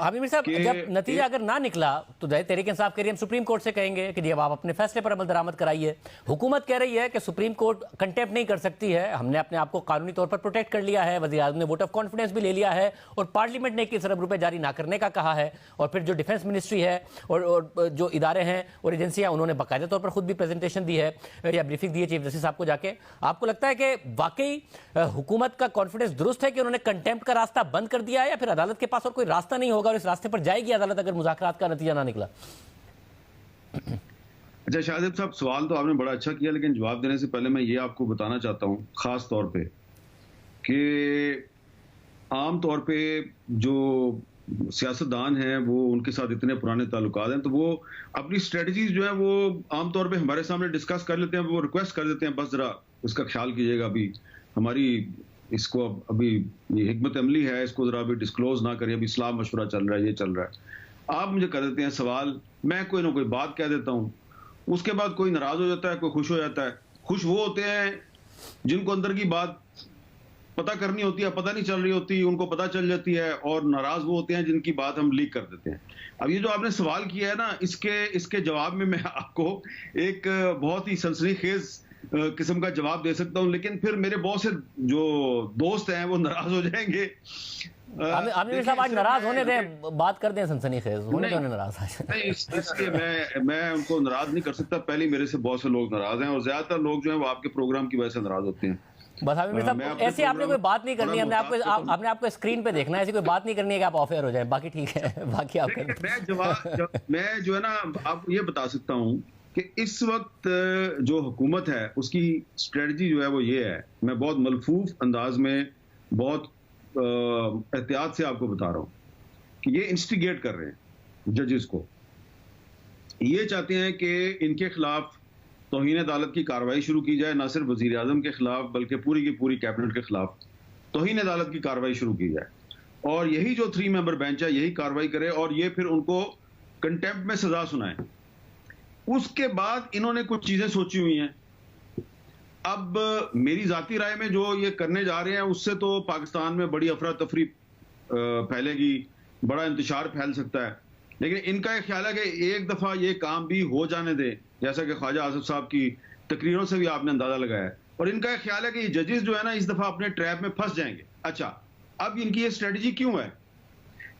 हामिद साहब, जब नतीजा अगर ना निकला तो तहरीक इंसाफ कह रही है हम सुप्रीम कोर्ट से कहेंगे कि जी अब आप अपने फैसले पर अमल दरामद कराइए। हुकूमत कह रही है कि सुप्रीम कोर्ट कंटेम्प्ट नहीं कर सकती है, हमने अपने आप को कानूनी तौर पर प्रोटेक्ट कर लिया है, वज़ीर आज़म ने वोट ऑफ कॉन्फिडेंस भी ले लिया है और पार्लियामेंट ने 21 अरब रुपए जारी ना करने का कहा है। और फिर जो डिफेंस मिनिस्ट्री है और जो इदारे हैं और एजेंसियां, उन्होंने बाकायदा तौर पर खुद भी प्रेजेंटेशन दी है या ब्रीफिंग दी है चीफ जस्टिस साहब को जाके। आपको लगता है कि वाकई हुकूमत का कॉन्फिडेंस दुरुस्त है कि उन्होंने कंटेम्प्ट का रास्ता बंद कर दिया है, या फिर अदालत के पास और कोई रास्ता नहीं होगा और इस रास्ते पर जाएगी अदालत अगर मुज़ाकरात का नतीजा ना निकला? अच्छा शाहजेब साहब, सवाल तो आपने बड़ा अच्छा किया, लेकिन जवाब देने से पहले मैं ये आपको बताना चाहता हूँ खास तौर पे कि आम तौर पे जो सियासतदान हैं वो उनके साथ इतने पुराने ताल्लुकात हैं तो वो अपनी स्ट्रेटजीज जो है वो आम तौर पे हमारे सामने डिस्कस कर लेते हैं, वो रिक्वेस्ट कर देते हैं बस जरा इसका ख्याल कीजिएगा, अभी हमारी इसको अभी ये हिकमत अमली है, इसको जरा अभी डिस्क्लोज ना करिए, अभी इस्लाम मशवरा चल रहा है, ये चल रहा है। आप मुझे कर देते हैं सवाल, मैं कोई ना कोई बात कह देता हूँ, उसके बाद कोई नाराज हो जाता है, कोई खुश हो जाता है। खुश वो होते हैं जिनको अंदर की बात पता करनी होती है, पता नहीं चल रही होती, उनको पता चल जाती है, और नाराज वो होते हैं जिनकी बात हम लीक कर देते हैं। अब ये जो आपने सवाल किया है ना, इसके जवाब में मैं आपको एक बहुत ही सनसनीखेज किस्म का जवाब दे सकता हूं, लेकिन फिर मेरे बहुत से जो दोस्त हैं वो नाराज हो जाएंगे। आमिर साहब आज नाराज होने दें, बात कर दें सनसनीखेज होने दें, नाराज नहीं, इसलिए मैं उनको नाराज नहीं कर सकता। पहले मेरे से बहुत से लोग नाराज हैं और ज्यादातर लोग जो हैं वो आपके प्रोग्राम की वजह से नाराज होते हैं। बस आमिर साहब ऐसे आपने कोई बात नहीं करनी है, आपने आपको स्क्रीन पे देखना है, ऐसी कोई बात नहीं करनी है कि आप ऑफ एयर हो जाए, बाकी ठीक है, बाकी आप मैं जो है ना आप ये बता सकता हूँ कि इस वक्त जो हुकूमत है उसकी स्ट्रेटजी जो है वो ये है, मैं बहुत मलफूफ अंदाज में बहुत एहतियात से आपको बता रहा हूँ कि ये इंस्टिगेट कर रहे हैं जजेस को। ये चाहते हैं कि इनके खिलाफ तौहीन अदालत की कार्रवाई शुरू की जाए, ना सिर्फ वजीर आजम के खिलाफ बल्कि पूरी की पूरी कैबिनेट के खिलाफ तौहीन अदालत की कार्रवाई शुरू की जाए, और यही जो 3 मेंबर बेंच है यही कार्रवाई करे और ये फिर उनको कंटेम्प्ट में सजा सुनाए। उसके बाद इन्होंने कुछ चीजें सोची हुई हैं। अब मेरी जाती राय में जो ये करने जा रहे हैं उससे तो पाकिस्तान में बड़ी अफरा तफरी फैलेगी, बड़ा इंतशार फैल सकता है, लेकिन इनका एक ख्याल है कि एक दफा ये काम भी हो जाने दें, जैसा कि ख्वाजा आसिफ साहब की तकरीरों से भी आपने अंदाजा लगाया है। और इनका एक ख्याल है कि ये जजेस जो है ना इस दफा अपने ट्रैप में फंस जाएंगे। अच्छा, अब इनकी ये स्ट्रेटजी क्यों है?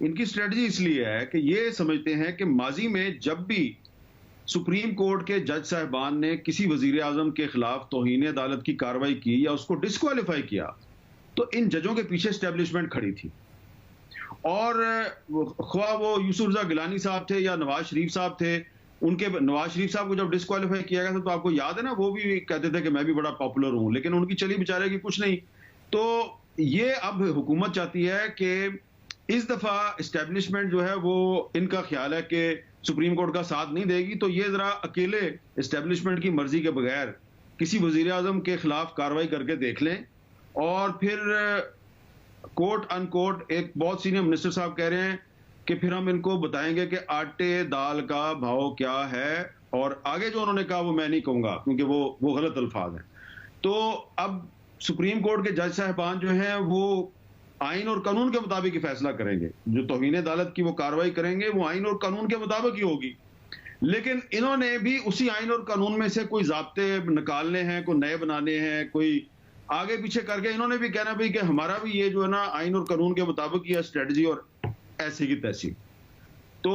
इनकी स्ट्रेटजी इसलिए है कि ये समझते हैं कि माजी में जब भी सुप्रीम कोर्ट के जज साहबान ने किसी वजीर आजम के खिलाफ तौहीन अदालत की कार्रवाई की या उसको डिस्क्वालीफाई किया तो इन जजों के पीछे एस्टेब्लिशमेंट खड़ी थी, और ख्वाह वो यूसुफ रज़ा गिलानी साहब थे या नवाज शरीफ साहब थे, उनके नवाज शरीफ साहब को जब डिस्क्वालीफाई किया गया था तो आपको याद है ना, वो भी कहते थे कि मैं भी बड़ा पॉपुलर हूं, लेकिन उनकी चली बेचारे की कुछ नहीं। तो ये अब हुकूमत चाहती है कि इस दफा एस्टेब्लिशमेंट जो है वो इनका ख्याल है कि सुप्रीम कोर्ट का साथ नहीं देगी, तो ये जरा अकेले एस्टेब्लिशमेंट की मर्जी के बगैर किसी वजीर आजम के खिलाफ कार्रवाई करके देख लें, और फिर कोर्ट अनकोर्ट एक बहुत सीनियर मिनिस्टर साहब कह रहे हैं कि फिर हम इनको बताएंगे कि आटे दाल का भाव क्या है, और आगे जो उन्होंने कहा वो मैं नहीं कहूंगा क्योंकि वो गलत अल्फाज हैं। तो अब सुप्रीम कोर्ट के जज साहबान जो हैं वो आइन और कानून के मुताबिक ही फैसला करेंगे, जो तौहीन अदालत की वो कार्रवाई करेंगे वो आइन और कानून के मुताबिक ही होगी, लेकिन इन्होंने भी उसी आइन और कानून में से कोई ज़ाब्ते निकालने हैं, कोई नए बनाने हैं, कोई आगे पीछे करके इन्होंने भी कहना भाई कि हमारा भी ये जो है ना आइन और कानून के मुताबिक ही स्ट्रेटजी, और ऐसी की तैसी। तो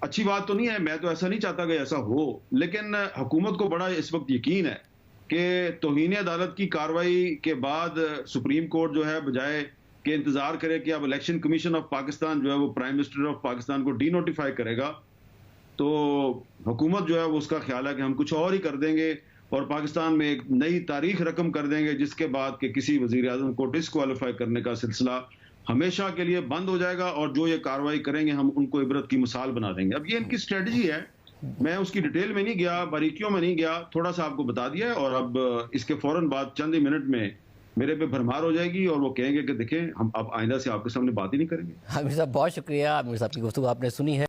अच्छी बात तो नहीं है, मैं तो ऐसा नहीं चाहता कि ऐसा हो, लेकिन हुकूमत को बड़ा इस वक्त यकीन है कि तौहीन अदालत की कार्रवाई के बाद सुप्रीम कोर्ट जो है बजाय कि इंतजार करे कि अब इलेक्शन कमीशन ऑफ पाकिस्तान जो है वो प्राइम मिनिस्टर ऑफ पाकिस्तान को डी नोटिफाई करेगा, तो हुकूमत जो है वो उसका ख्याल है कि हम कुछ और ही कर देंगे और पाकिस्तान में एक नई तारीख रकम कर देंगे, जिसके बाद कि किसी वजीर आजम को डिस्क्वालीफाई करने का सिलसिला हमेशा के लिए बंद हो जाएगा, और जो ये कार्रवाई करेंगे हम उनको इबरत की मिसाल बना देंगे। अब ये इनकी स्ट्रेटजी है, मैं उसकी डिटेल में नहीं गया, बारीकियों में नहीं गया, थोड़ा सा आपको बता दिया, और अब इसके फौरन बाद चंद ही मिनट में मेरे पे भरमार हो जाएगी और वो कहेंगे कि देखें हम अब आइंदा से आपके सामने बात ही नहीं करेंगे। आमिर साहब बहुत शुक्रिया, आमिर साहब की गुफ्तगू आपने सुनी है।